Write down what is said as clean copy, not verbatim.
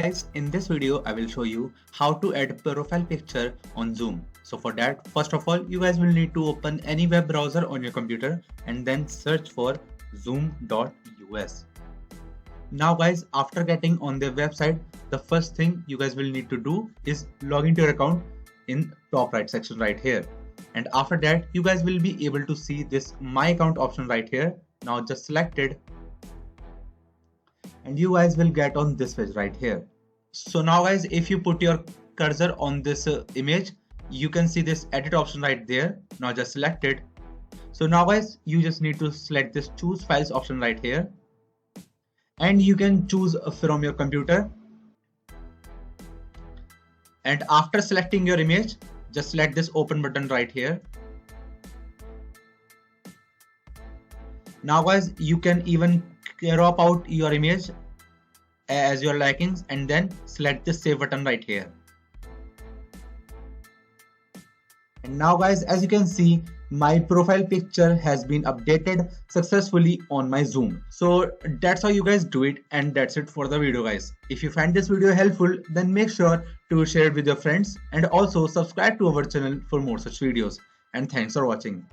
Guys, in this video I will show you how to add profile picture on Zoom. So for that, first of all, you guys will need to open any web browser on your computer and then search for zoom.us. Now guys, after getting on their website, the first thing you guys will need to do is log into your account in top right section right here. And after that, you guys will be able to see this my account option right here. Now just select it and you guys will get on this page right here. So now guys, if you put your cursor on this image, you can see this edit option right there. Now just select it. So now guys, you just need to select this choose files option right here, and you can choose from your computer. And after selecting your image, just select this open button right here. Now guys, you can even crop out your image as your likings and then select the save button right here. And now guys, as you can see, my profile picture has been updated successfully on my Zoom. So that's how you guys do it, and that's it for the video guys. If you find this video helpful, then make sure to share it with your friends and also subscribe to our channel for more such videos. And thanks for watching.